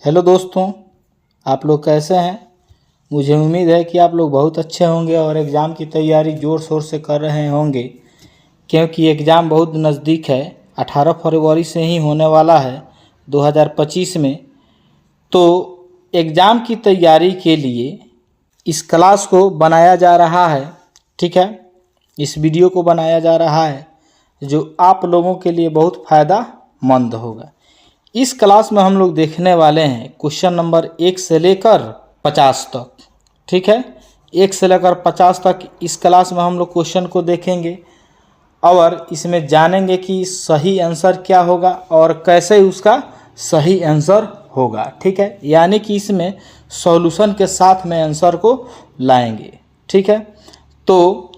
Hello दोस्तों, आप लोग कैसे हैं। मुझे उम्मीद है कि आप लोग बहुत अच्छे होंगे और एग्ज़ाम की तैयारी ज़ोर शोर से कर रहे होंगे, क्योंकि एग्ज़ाम बहुत नज़दीक है। 18 फरवरी से ही होने वाला है 2025 में। तो एग्ज़ाम की तैयारी के लिए इस क्लास को बनाया जा रहा है, ठीक है। इस वीडियो को बनाया जा रहा है जो आप लोगों के लिए बहुत फ़ायदेमंद होगा। इस क्लास में हम लोग देखने वाले हैं क्वेश्चन नंबर 1 से लेकर 50 तक, ठीक है। 1 से लेकर 50 तक इस क्लास में हम लोग क्वेश्चन को देखेंगे और इसमें जानेंगे कि सही आंसर क्या होगा और कैसे उसका सही आंसर होगा, ठीक है। यानी कि इसमें सॉल्यूशन के साथ में आंसर को लाएंगे, ठीक है। तो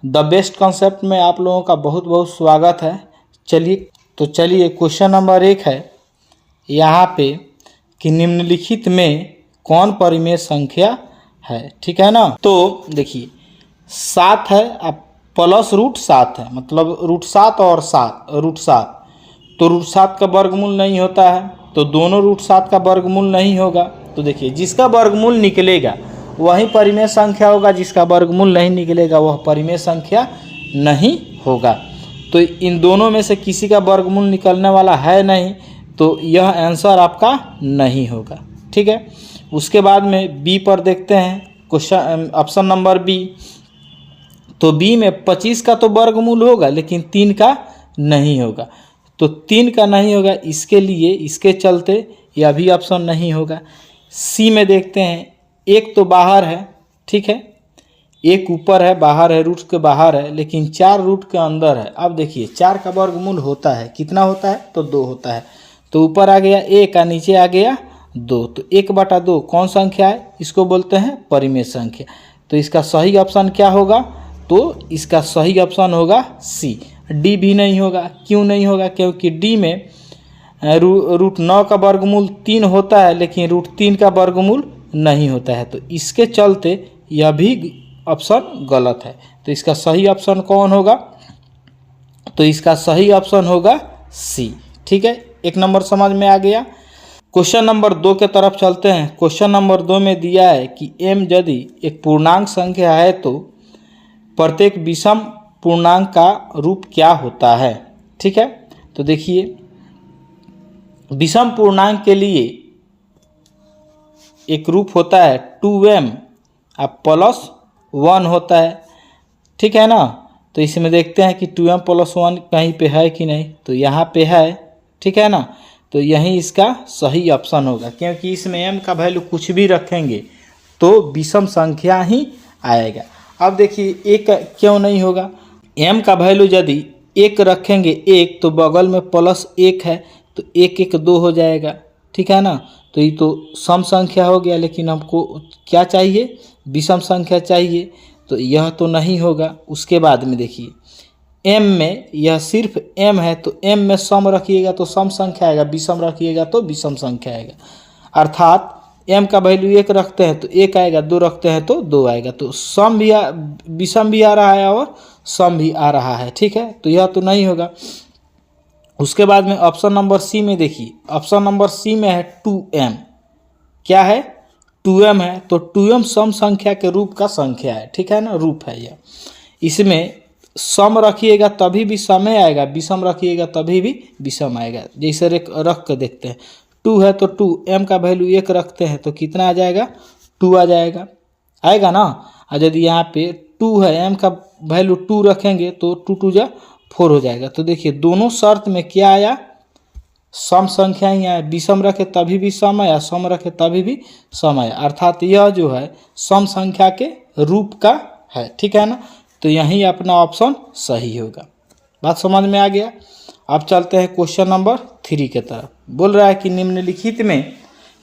द बेस्ट कॉन्सेप्ट में आप लोगों का बहुत बहुत स्वागत है। चलिए क्वेश्चन नंबर 1 है यहाँ पे कि निम्नलिखित में कौन परिमेय संख्या है, ठीक है ना। तो देखिए 7 है, अब प्लस √7 है, मतलब √7 और √7, तो √7 का वर्गमूल नहीं होता है, तो दोनों √7 का वर्गमूल नहीं होगा। तो देखिए जिसका वर्गमूल निकलेगा वही परिमेय संख्या होगा, जिसका वर्गमूल नहीं निकलेगा वह परिमेय संख्या नहीं होगा। तो इन दोनों में से किसी का वर्गमूल निकलने वाला है नहीं, तो यह आंसर आपका नहीं होगा, ठीक है। उसके बाद में बी पर देखते हैं क्वेश्चन ऑप्शन नंबर बी। तो बी में 25 का तो वर्गमूल होगा लेकिन 3 का नहीं होगा, तो 3 का नहीं होगा, इसके लिए इसके चलते यह भी ऑप्शन नहीं होगा। सी में देखते हैं, एक तो बाहर है, ठीक है, एक ऊपर है, बाहर है, रूट के बाहर है, लेकिन 4 रूट के अंदर है। अब देखिए 4 का वर्गमूल होता है, कितना होता है, तो 2 होता है, तो ऊपर आ गया 1 और नीचे आ गया 2, तो 1/2 कौन संख्या है, इसको बोलते हैं परिमेय संख्या। तो इसका सही ऑप्शन क्या होगा, तो इसका सही ऑप्शन होगा सी। डी भी नहीं होगा, क्यों नहीं होगा, क्योंकि डी में √9 का वर्गमूल 3 होता है लेकिन √3 का वर्गमूल नहीं होता है, तो इसके चलते यह भी ऑप्शन गलत है। तो इसका सही ऑप्शन कौन होगा, तो इसका सही ऑप्शन होगा सी, ठीक है। 1 नंबर समझ में आ गया। क्वेश्चन नंबर 2 के तरफ चलते हैं। क्वेश्चन नंबर 2 में दिया है कि m यदि एक पूर्णांक संख्या है तो प्रत्येक विषम पूर्णांक का रूप क्या होता है, ठीक है। तो देखिए विषम पूर्णांक के लिए एक रूप होता है 2m अब +1 होता है, ठीक है ना। तो इसमें देखते हैं कि 2m + 1 कहीं पे है कि नहीं, तो यहाँ पे है, ठीक है ना। तो यही इसका सही ऑप्शन होगा, क्योंकि इसमें m का वैल्यू कुछ भी रखेंगे तो विषम संख्या ही आएगा। अब देखिए एक क्यों नहीं होगा, m का वैल्यू यदि 1 रखेंगे 1, तो बगल में +1 है, तो 1 1 2 हो जाएगा, ठीक है ना। तो ये तो सम संख्या हो गया, लेकिन हमको क्या चाहिए, विषम संख्या चाहिए, तो यह तो नहीं होगा। उसके बाद में देखिए m में यह सिर्फ m है, तो m में सम रखिएगा तो सम संख्या आएगा, विषम रखिएगा तो विषम संख्या आएगा। अर्थात m का वैल्यू 1 रखते हैं तो 1 आएगा, 2 रखते हैं तो 2 आएगा, तो सम भी विषम भी आ रहा है और सम भी आ रहा है, ठीक है। तो यह तो नहीं होगा। उसके बाद में ऑप्शन नंबर सी में देखिए, ऑप्शन नंबर सी में है 2m, क्या है, 2m है, तो 2m सम संख्या के रूप का संख्या है, ठीक है ना, रूप है यह। इसमें सम रखिएगा तभी भी समय आएगा, विषम रखिएगा तभी भी विषम आएगा। जैसे रख के देखते हैं, 2 है तो 2m का वैल्यू 1 रखते हैं तो कितना आ जाएगा, 2 आ जाएगा, आएगा ना। और यदि यहाँ पे 2 है, m का वैल्यू 2 रखेंगे तो 2 2 जा 4 हो जाएगा। तो देखिए दोनों शर्त में क्या आया, सम संख्या ही आया, विषम रखे तभी भी सम आया, सम रखे तभी भी सम आया, अर्थात यह जो है सम संख्या के रूप का है, ठीक है ना। तो यही अपना ऑप्शन सही होगा। बात समझ में आ गया। अब चलते हैं क्वेश्चन नंबर 3 के तरफ। बोल रहा है कि निम्नलिखित में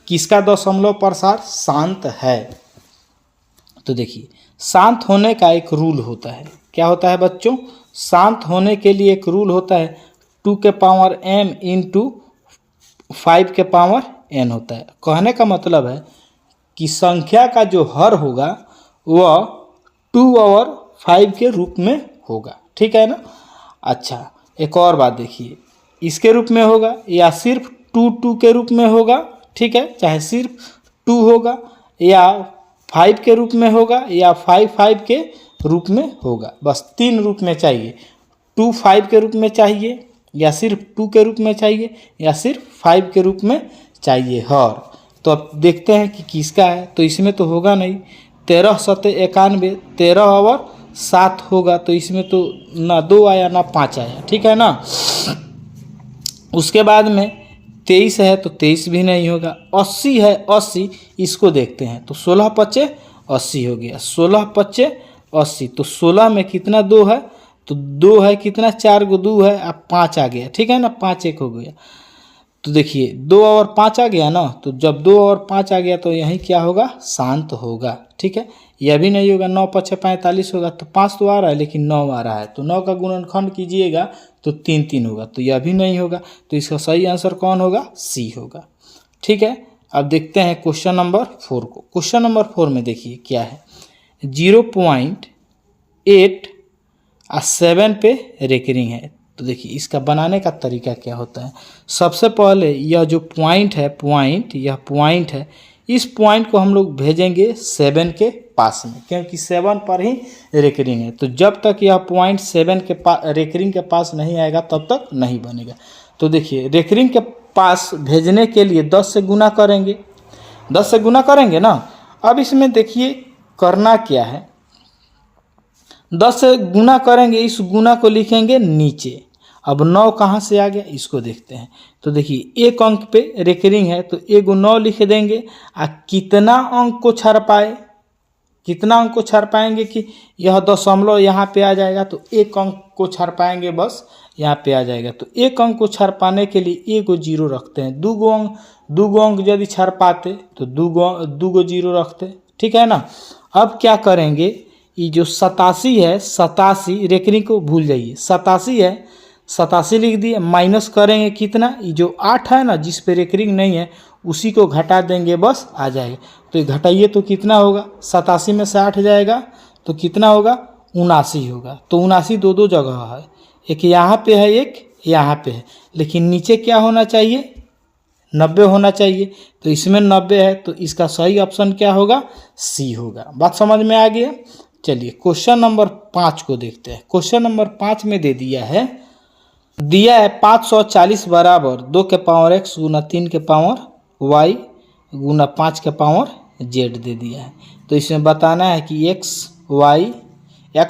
किसका दशमलव प्रसार शांत है। तो देखिए शांत होने का एक रूल होता है, क्या होता है बच्चों, शांत होने के लिए एक रूल होता है 2 के पावर m × 5 के पावर n होता है। कहने का मतलब है कि संख्या का जो हर होगा वह 2 और 5 के रूप में होगा, ठीक है ना। अच्छा एक और बात देखिए, इसके रूप में होगा या सिर्फ 2 2 के रूप में होगा, ठीक है, चाहे सिर्फ 2 होगा या 5 के रूप में होगा या 5 5 के रूप में होगा, बस 3 रूप में चाहिए। 2 5 के रूप में चाहिए या सिर्फ 2 के रूप में चाहिए या सिर्फ 5 के रूप में चाहिए हर। तो अब देखते हैं कि किसका है। तो इसमें तो होगा नहीं, 13 7 91, 13 और 7 होगा, तो इसमें तो ना 2 आया ना 5 आया, ठीक है ना। उसके बाद में 23 है तो 23 भी नहीं होगा। 80 है, 80 इसको देखते हैं। तो 16 5 80 हो गया, 16 5 80। तो 16 में कितना 2 है, तो 2 है कितना, 4 को 2 है, अब 5 आ गया, ठीक है ना, 5 1 हो गया। तो देखिए 2 और 5 आ गया ना, तो जब 2 और 5 आ गया तो यहीं क्या होगा, शांत होगा, ठीक है। यह भी नहीं होगा, 9 5 45 होगा, तो 5 तो आ रहा है लेकिन 9 आ रहा है, तो 9 का गुणनखंड कीजिएगा तो 3 3 होगा, तो यह भी नहीं होगा। तो इसका सही आंसर कौन होगा, सी होगा, ठीक है। अब देखते हैं क्वेश्चन नंबर 4 को। क्वेश्चन नंबर 4 में देखिए क्या है, 0.8 और 7 पे रेकरिंग है। तो देखिए इसका बनाने का तरीका क्या होता है। सबसे पहले यह जो पॉइंट है, यह पॉइंट है, इस पॉइंट को हम लोग भेजेंगे 7 के पास में, क्योंकि 7 पर ही रेकरिंग है। तो जब तक यह पॉइंट 7 के पास रेकरिंग के पास नहीं आएगा तब तक नहीं बनेगा। तो देखिए रेकरिंग के पास भेजने के लिए 10 से गुना करेंगे, 10 से गुना करेंगे ना। अब इसमें देखिए करना क्या है, 10 से गुना करेंगे, इस गुना को लिखेंगे नीचे। अब 9 कहाँ से आ गया, इसको देखते हैं। तो देखिए एक अंक पे रेकरिंग है तो एगो 9 लिख देंगे। कितना अंक को छर पाए, कितना अंक को छर पाएंगे कि यह दशमलव यहाँ पे आ जाएगा, तो एक अंक को छर पाएंगे, बस यहाँ पे आ जाएगा। तो एक अंक को छर पाने के लिए एगो 0 रखते हैं। दो गो अंक यदि छर पाते तो दो गो 0 रखते, ठीक है ना। अब क्या करेंगे, ये जो 87 है, 87 रेकरिंग को भूल जाइए, 87 है, 87 लिख दिए। माइनस करेंगे कितना, ये जो 8 है ना जिस पे रेकरिंग नहीं है उसी को घटा देंगे, बस आ जाएगा। तो ये घटाइए तो कितना होगा, 87 में से 8 जाएगा तो कितना होगा, 79 होगा। तो 79 दो जगह है, एक यहाँ पे है एक यहाँ पे है, लेकिन नीचे क्या होना चाहिए, 90 होना चाहिए। तो इसमें 90 है, तो इसका सही ऑप्शन क्या होगा, सी होगा। बात समझ में आ गया। चलिए क्वेश्चन नंबर 5 को देखते हैं। क्वेश्चन नंबर 5 में दे दिया है 540 बराबर 2 के पावर x गुना 3 के पावर y गुना 5 के पावर z दे दिया है। तो इसमें बताना है कि x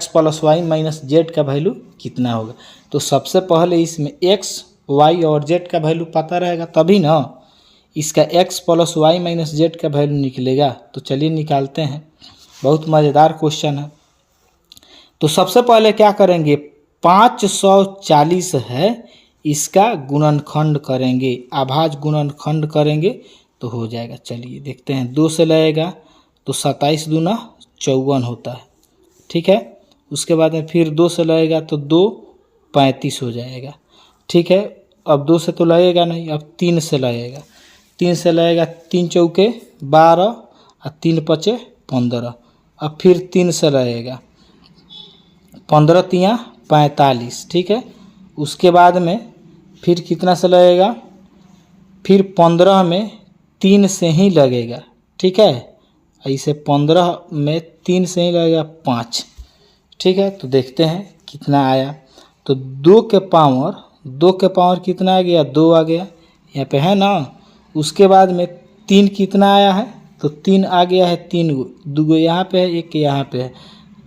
plus y minus z का वैल्यू कितना होगा। तो सबसे पहले इसमें x y और z का वैल्यू पता रहेगा तभी ना इसका x plus y minus z का वैल्यू निकलेगा। तो चलिए निकालते हैं, बहुत मज़ेदार क्वेश्चन है। तो सबसे पहले क्या करेंगे, 540 है, इसका गुणनखंड करेंगे, अभाज्य गुणनखंड करेंगे तो हो जाएगा। चलिए देखते हैं, 2 से लगेगा तो 27 दूना 54 होता है, ठीक है। उसके बाद में फिर 2 से लगेगा तो 2 35 हो जाएगा, ठीक है। अब 2 से तो लगेगा नहीं, अब 3 से लगेगा, 3 से लगेगा, 3 चौके 12 और 3 पचे 15। अब फिर 3 से लगेगा, 15 तियाँ 45, ठीक है। उसके बाद में फिर कितना से लगेगा, फिर 15 में 3 से ही लगेगा, ठीक है। ऐसे 15 में 3 से ही लगेगा 5, ठीक है। तो देखते हैं कितना आया। तो 2 के पावर कितना आ गया, 2 आ गया, यहाँ पे है ना। उसके बाद में 3 कितना आया है, तो 3 आ गया है, 3 गो, 2 गो यहाँ पे है, 1 यहाँ पे है,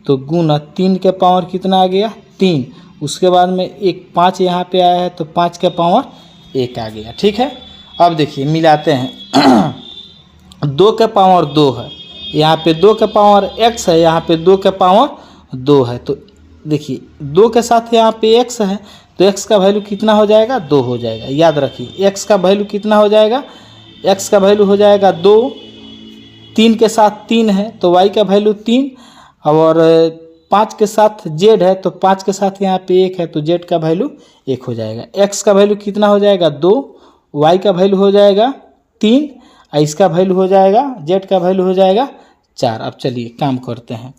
तो गुना 3 के पावर कितना आ गया, 3। उसके बाद में एक 5 यहाँ पे आया है तो 5 के पावर 1 आ गया, ठीक है। अब देखिए मिलाते हैं 2 के पावर 2 है, यहाँ पे 2 के पावर x है, यहाँ पे 2 के पावर 2 है। तो देखिए 2 के साथ यहाँ पे x है तो x का वैल्यू कितना हो जाएगा, 2 हो जाएगा। याद रखिए x का वैल्यू कितना हो जाएगा, x का वैल्यू हो जाएगा 2। 3 के साथ 3 है तो y का वैल्यू 3, और 5 के साथ z है तो 5 के साथ यहाँ पे 1 है तो z का वैल्यू 1 हो जाएगा। x का वैल्यू कितना हो जाएगा, 2, y का वैल्यू हो जाएगा 3, और इसका वैल्यू हो जाएगा, z का वैल्यू हो जाएगा 4। अब चलिए काम करते हैं।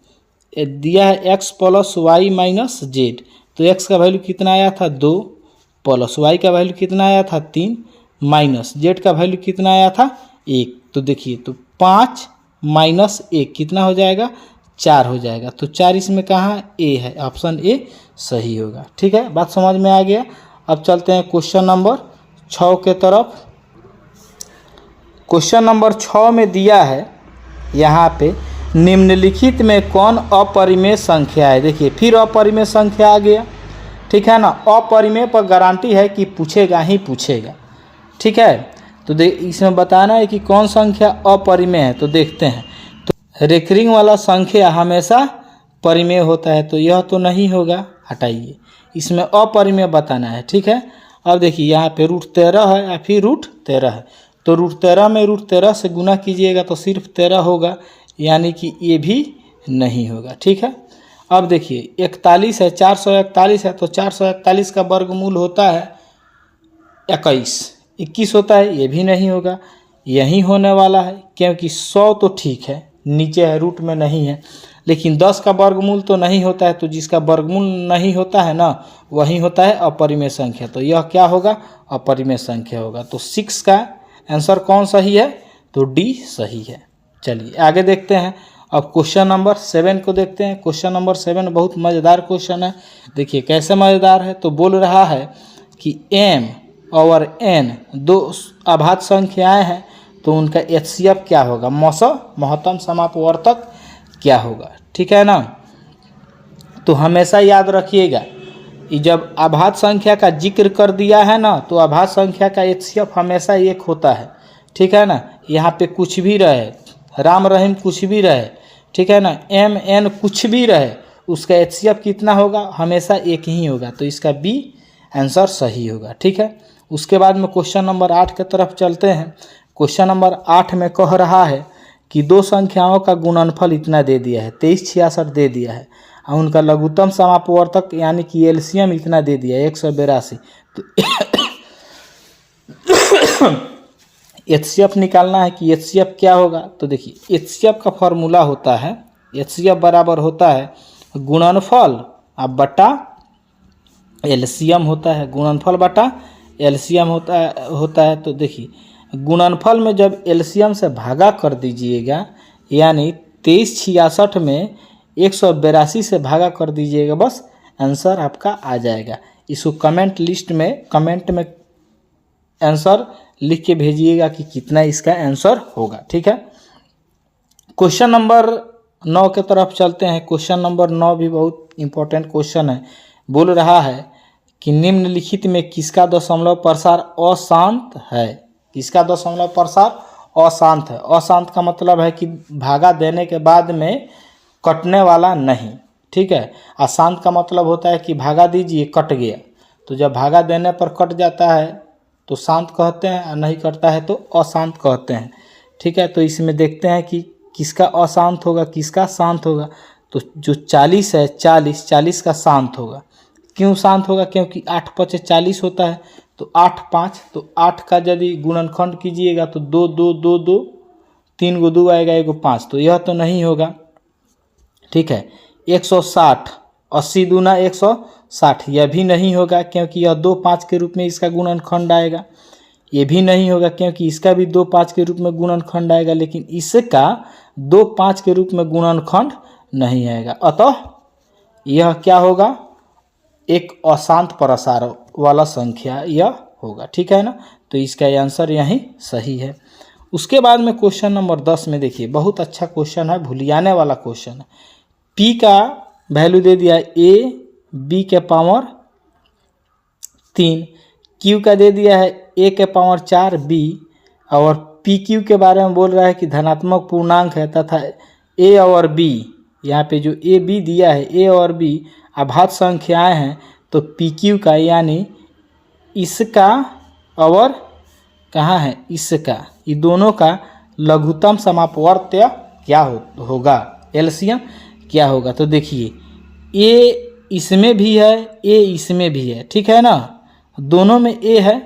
दिया है x plus y minus z, तो x का वैल्यू कितना आया था, 2, प्लस y का वैल्यू कितना आया था, 3, माइनस z का वैल्यू कितना आया था, 1। तो देखिए तो 5 माइनस 1 कितना हो जाएगा, 4 हो जाएगा। तो 4 इसमें कहाँ, ए है, ऑप्शन ए सही होगा। ठीक है, बात समझ में आ गया। अब चलते हैं क्वेश्चन नंबर 6 के तरफ। क्वेश्चन नंबर 6 में दिया है यहाँ पे, निम्नलिखित में कौन अपरिमेय संख्या है। देखिए फिर अपरिमेय संख्या आ गया, ठीक है ना। अपरिमेय पर गारंटी है कि पूछेगा ही पूछेगा। ठीक है, तो इसमें बताना है कि कौन संख्या अपरिमेय है। तो देखते हैं, तो रेकरिंग वाला संख्या हमेशा परिमेय होता है, तो यह तो नहीं होगा, हटाइए। इसमें अपरिमेय बताना है। ठीक है, अब देखिए यहाँ पे √13 है या फिर √13 है, तो √13 में √13 से गुना कीजिएगा तो सिर्फ 13 होगा, यानी कि ये भी नहीं होगा। ठीक है, अब देखिए 41 है, 441 है, तो 441 का वर्गमूल होता है 21 होता है, ये भी नहीं होगा। यही होने वाला है, क्योंकि 100 तो ठीक है, नीचे है, रूट में नहीं है, लेकिन 10 का वर्गमूल तो नहीं होता है। तो जिसका वर्गमूल नहीं होता है ना, वही होता है अपरिमेय संख्या। तो यह क्या होगा, अपरिमेय संख्या होगा। तो 6 का आंसर कौन सही है, तो डी सही है। चलिए आगे देखते हैं। अब क्वेश्चन नंबर 7 को देखते हैं। क्वेश्चन नंबर 7 बहुत मज़ेदार क्वेश्चन है। देखिए कैसे मज़ेदार है, तो बोल रहा है कि m और n दो अभाज्य संख्याएं हैं, तो उनका HCF क्या होगा, महत्तम समापवर्तक क्या होगा। ठीक है ना, तो हमेशा याद रखिएगा कि जब अभाज्य संख्या का जिक्र कर दिया है ना, तो अभाज्य संख्या का HCF हमेशा 1 होता है। ठीक है ना, यहाँ पे कुछ भी रहे, राम रहीम कुछ भी रहे, ठीक है ना, MN कुछ भी रहे, उसका HCF कितना होगा, हमेशा 1 ही होगा। तो इसका बी आंसर सही होगा। ठीक है, उसके बाद में क्वेश्चन नंबर 8 की तरफ चलते हैं। क्वेश्चन नंबर 8 में कह रहा है कि दो संख्याओं का गुणनफल इतना दे दिया है, 2366 दे दिया है, और उनका लघुत्तम समापवर्तक यानी कि एलसीएम इतना दे दिया है, 182। तो HCF निकालना है कि HCF क्या होगा। तो देखिए HCF का फॉर्मूला होता है, HCF बराबर होता है गुणनफल अब बटा एलसीएम होता है, गुणनफल बटा एलसीएम होता है। तो देखिए गुणनफल में जब एलसीएम से भागा कर दीजिएगा, यानी 2366 में 182 से भागा कर दीजिएगा, बस आंसर आपका आ जाएगा। इसको कमेंट में आंसर लिख के भेजिएगा कि कितना इसका आंसर होगा। ठीक है, क्वेश्चन नंबर 9 के तरफ चलते हैं। क्वेश्चन नंबर 9 भी बहुत इंपॉर्टेंट क्वेश्चन है। बोल रहा है कि निम्नलिखित में किसका दशमलव प्रसार अशांत है। किसका दशमलव प्रसार अशांत है। अशांत का मतलब है कि भागा देने के बाद में कटने वाला नहीं। ठीक है, अशांत का मतलब होता है कि भागा दीजिए कट गया, तो जब भागा देने पर कट जाता है तो शांत कहते हैं, और नहीं कटता है तो अशांत कहते हैं। ठीक है, तो इसमें देखते हैं कि किसका अशांत होगा, किसका शांत होगा। तो जो 40 है, 40 का शांत होगा। क्यों शांत होगा, क्योंकि 8 5 40 होता है, तो 8 5, तो 8 का यदि गुणनखंड कीजिएगा तो 2 2 2 2, 3 को 2 आएगा, 1 को 5, तो यह तो नहीं होगा। ठीक है, 160, 80 दूना 160, यह भी नहीं होगा, क्योंकि यह 2 5 के रूप में इसका गुणनखंड आएगा। ये भी नहीं होगा, क्योंकि इसका भी 2 5 के रूप में गुणनखंड आएगा, लेकिन इसका 2 5 के रूप में गुणनखंड नहीं आएगा। अतः यह क्या होगा, एक अशांत प्रसार वाला संख्या यह होगा। ठीक है ना, तो इसका आंसर यही सही है। उसके बाद में क्वेश्चन नंबर 10 में देखिए, बहुत अच्छा क्वेश्चन है, भूलियाने वाला क्वेश्चन है। पी का वैल्यू दे दिया ए बी के पावर 3, क्यू का दे दिया है ए के पावर 4 बी, और पी क्यू के बारे में बोल रहा है कि धनात्मक पूर्णांक है तथा ए और बी, यहाँ पे जो ए बी दिया है, ए और बी अभाज्य संख्याएं हैं, तो पी क्यू का यानी इसका और कहाँ है इसका, ये दोनों का लघुत्तम समापवर्त्य क्या होगा, एलसीएम क्या होगा। तो देखिए ए इसमें भी है, ए इसमें भी है, ठीक है ना, दोनों में ए है।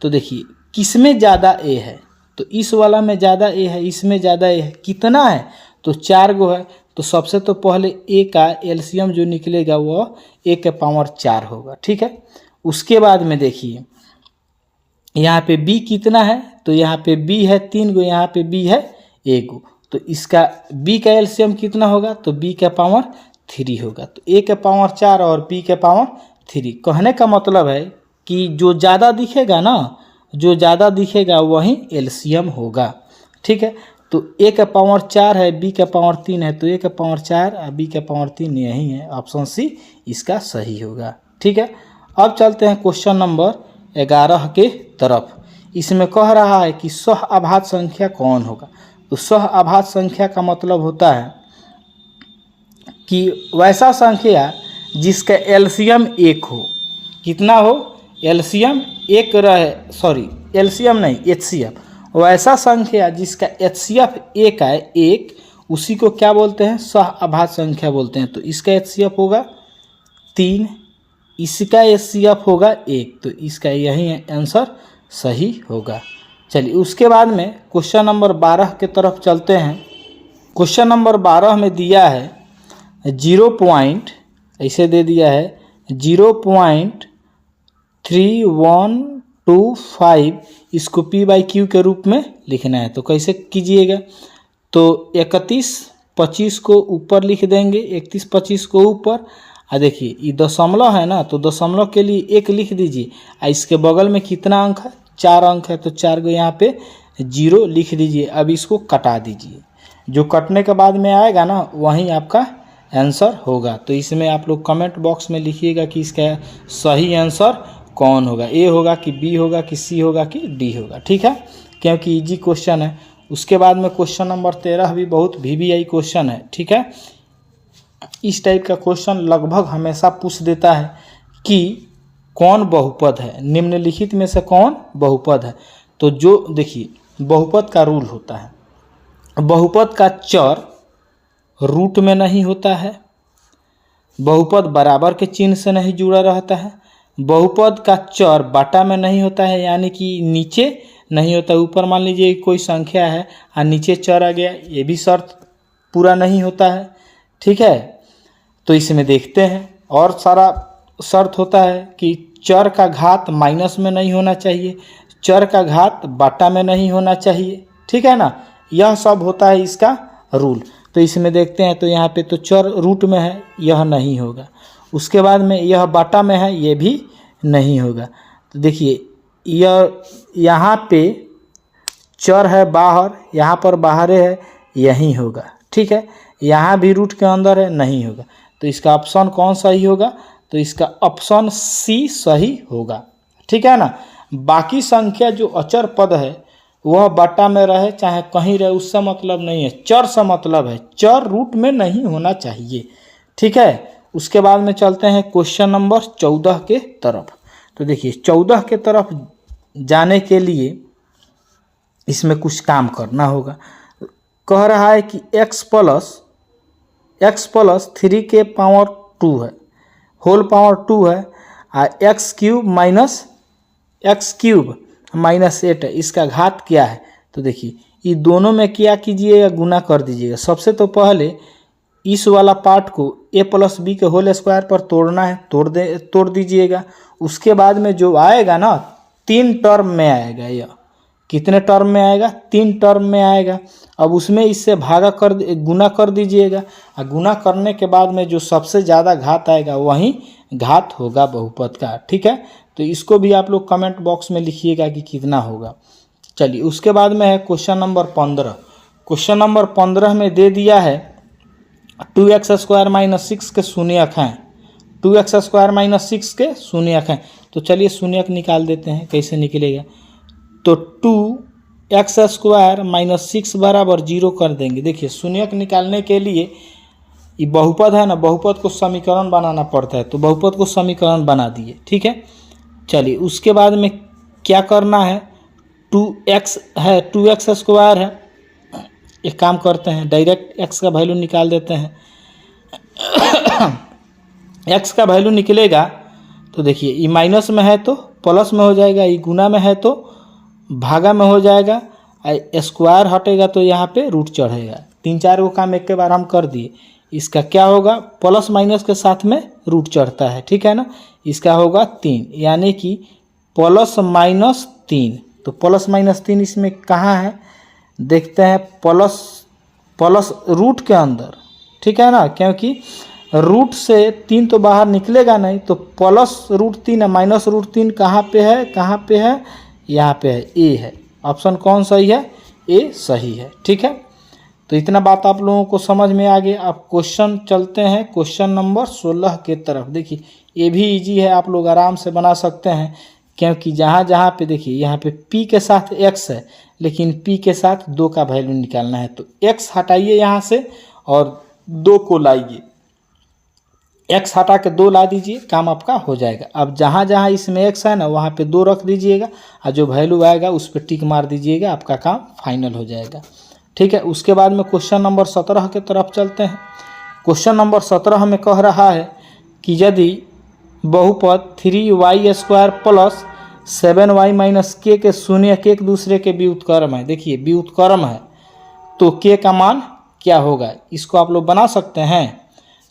तो देखिए किसमें ज़्यादा ए है, तो इस वाला में ज़्यादा ए है, इसमें ज़्यादा ए है। कितना है, तो 4 गो है। तो सबसे तो पहले ए का एलसीएम जो निकलेगा वो ए के पावर 4 होगा। ठीक है, उसके बाद में देखिए यहाँ पे b कितना है, तो यहाँ पे b है 3 गो, यहाँ पे b है 1 गो, तो इसका b का एलसीएम कितना होगा, तो b का पावर 3 होगा। तो a के पावर 4 और b के पावर 3। कहने का मतलब है कि जो ज़्यादा दिखेगा ना, जो ज़्यादा दिखेगा वही एलसीएम होगा। ठीक है, तो a का पावर 4 है, b का पावर 3 है, तो a का पावर 4 और b का पावर 3 यही है, ऑप्शन सी इसका सही होगा। ठीक है, अब चलते हैं क्वेश्चन नंबर 11 के तरफ। इसमें कह रहा है कि सह अभाज्य संख्या कौन होगा। तो सह अभाज्य संख्या का मतलब होता है कि वैसा संख्या जिसका एलसीएम 1 हो। कितना हो, एलसीएम 1 रहे, सॉरी एलसीएम नहीं एचसीएफ, वैसा संख्या जिसका एचसीएफ 1 है, 1, उसी को क्या बोलते हैं, सह अभाज्य संख्या बोलते हैं। तो इसका एचसीएफ होगा 3, इसका एचसीएफ होगा 1, तो इसका यही आंसर सही होगा। चलिए उसके बाद में क्वेश्चन नंबर 12 के तरफ चलते हैं। क्वेश्चन नंबर 12 में दिया है 0 पॉइंट, ऐसे दे दिया है 0.3125, इसको p/q के रूप में लिखना है। तो कैसे कीजिएगा, तो 31 25 को ऊपर लिख देंगे, 31 25 को ऊपर, देखिए ये दशमलव है ना, तो दशमलव के लिए 1 लिख दीजिए, इसके बगल में कितना अंक है, 4 अंक है, तो 4 को यहाँ पे 0 लिख दीजिए। अब इसको कटा दीजिए, जो कटने के बाद में आएगा ना वही आपका आंसर होगा। तो इसमें आप लोग कमेंट बॉक्स में लिखिएगा कि इसका सही आंसर कौन होगा, ए होगा कि बी होगा कि सी होगा कि डी होगा। ठीक है, क्योंकि इजी क्वेश्चन है। उसके बाद में क्वेश्चन नंबर 13 भी बहुत वीवीआई क्वेश्चन है। ठीक है, इस टाइप का क्वेश्चन लगभग हमेशा पूछ देता है कि कौन बहुपद है, निम्नलिखित में से कौन बहुपद है। तो जो देखिए बहुपद का रूल होता है, बहुपद का चर रूट में नहीं होता है, बहुपद बराबर के चिन्ह से नहीं जुड़ा रहता है, बहुपद का चर बाटा में नहीं होता है, यानी कि नीचे नहीं होता। ऊपर मान लीजिए कोई संख्या है और नीचे चर आ गया, ये भी शर्त पूरा नहीं होता है। ठीक है, तो इसमें देखते हैं और सारा शर्त होता है कि चर का घात माइनस में नहीं होना चाहिए, चर का घात बाटा में नहीं होना चाहिए। ठीक है ना, यह सब होता है इसका रूल। तो इसमें देखते हैं, तो यहाँ पे तो चर रूट में है, यह नहीं होगा। उसके बाद में यह बाटा में है, ये भी नहीं होगा। तो देखिए यह यहाँ पे चर है बाहर, यहाँ पर बाहर है, यही होगा। ठीक है, यहाँ भी रूट के अंदर है, नहीं होगा। तो इसका ऑप्शन कौन सही होगा, तो इसका ऑप्शन सी सही होगा। ठीक है ना, बाकी संख्या जो अचर पद है वह बाटा में रहे चाहे कहीं रहे, उससे मतलब नहीं है, चर से मतलब है, चर रूट में नहीं होना चाहिए। ठीक है, उसके बाद में चलते हैं क्वेश्चन नंबर 14 के तरफ। तो देखिए 14 के तरफ जाने के लिए इसमें कुछ काम करना होगा। कह रहा है कि x प्लस 3 के पावर 2 है, होल पावर 2 है, और एक्स क्यूब माइनस 8 है, इसका घात क्या है। तो देखिए ये दोनों में क्या कीजिएगा, गुना कर दीजिएगा। सबसे तो पहले इस वाला पार्ट को a प्लस बी के होल स्क्वायर पर तोड़ना है, तोड़ दीजिएगा। उसके बाद में जो आएगा ना 3 टर्म में आएगा, यह कितने टर्म में आएगा, 3 टर्म में आएगा। अब उसमें इससे गुना कर दीजिएगा, और गुना करने के बाद में जो सबसे ज़्यादा घात आएगा वही घात होगा बहुपद का। ठीक है, तो इसको भी आप लोग कमेंट बॉक्स में लिखिएगा कि कितना होगा। चलिए उसके बाद में है क्वेश्चन नंबर 15। क्वेश्चन नंबर 15 में दे दिया है 2x² - 6 के शून्यक हैं, 2x² - 6 के शून्यक हैं। तो चलिए शून्यक निकाल देते हैं, कैसे निकलेगा। तो 2x² - 6 बराबर 0 कर देंगे। देखिए शून्यक निकालने के लिए ये बहुपद है ना, बहुपद को समीकरण बनाना पड़ता है, तो बहुपद को समीकरण बना दिए। ठीक है, चलिए उसके बाद में क्या करना है, 2x है, 2x² है, एक काम करते हैं डायरेक्ट x का वैल्यू निकाल देते हैं। x का वैल्यू निकलेगा तो देखिए ये माइनस में है तो प्लस में हो जाएगा, ये गुना में है तो भागा में हो जाएगा, स्क्वायर हटेगा तो यहाँ पे रूट चढ़ेगा। 3-4 को काम एक के बार हम कर दिए। इसका क्या होगा, प्लस माइनस के साथ में रूट चढ़ता है। ठीक है ना, इसका होगा 3, यानी कि 3। तो +-3 इसमें कहाँ है देखते हैं, प्लस रूट के अंदर, ठीक है ना, क्योंकि रूट से 3 तो बाहर निकलेगा नहीं, तो +√3 है, -√3 कहाँ पे है, कहाँ पे है, यहाँ पे है, ए है। ऑप्शन कौन सही है, ए सही है, ठीक है। तो इतना बात आप लोगों को समझ में आ गया। अब क्वेश्चन चलते हैं क्वेश्चन नंबर 16 के तरफ। देखिए ये भी इजी है, आप लोग आराम से बना सकते हैं, क्योंकि जहाँ जहाँ पे देखिए यहाँ पे p के साथ x है, लेकिन p के साथ 2 का वैल्यू निकालना है, तो x हटाइए यहाँ से और 2 को लाइए, x हटा के 2 ला दीजिए, काम आपका हो जाएगा। अब जहाँ जहाँ इसमें x है ना, वहाँ पे 2 रख दीजिएगा और जो वैल्यू आएगा उस पर टिक मार दीजिएगा, आपका काम फाइनल हो जाएगा, ठीक है। उसके बाद में क्वेश्चन नंबर 17 के तरफ चलते हैं। क्वेश्चन नंबर 17 में कह रहा है कि यदि बहुपद 3y² प्लस 7y - k के शून्य के एक दूसरे के व्युत्क्रम है। देखिए व्युत्क्रम है तो k का मान क्या होगा, इसको आप लोग बना सकते हैं।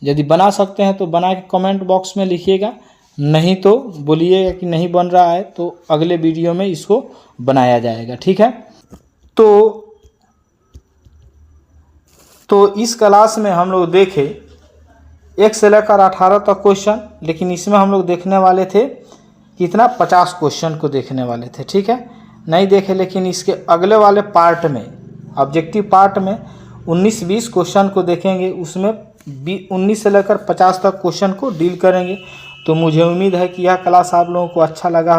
यदि बना सकते हैं तो बना के कमेंट बॉक्स में लिखिएगा, नहीं तो बोलिएगा कि नहीं बन रहा है, तो अगले वीडियो में इसको बनाया जाएगा, ठीक है। तो इस क्लास में हम लोग देखे 1 से लेकर 18 तक क्वेश्चन, लेकिन इसमें हम लोग देखने वाले थे कितना, 50 क्वेश्चन को देखने वाले थे, ठीक है। नहीं देखे, लेकिन इसके अगले वाले पार्ट में, ऑब्जेक्टिव पार्ट में 19-20 क्वेश्चन को देखेंगे, उसमें 19 से लेकर 50 तक क्वेश्चन को डील करेंगे। तो मुझे उम्मीद है कि यह क्लास आप लोगों को अच्छा लगा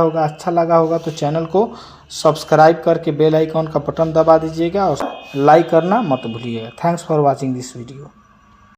होगा तो चैनल को सब्सक्राइब करके बेल आइकॉन का बटन दबा दीजिएगा और लाइक करना मत भूलिएगा। Thanks for watching this video.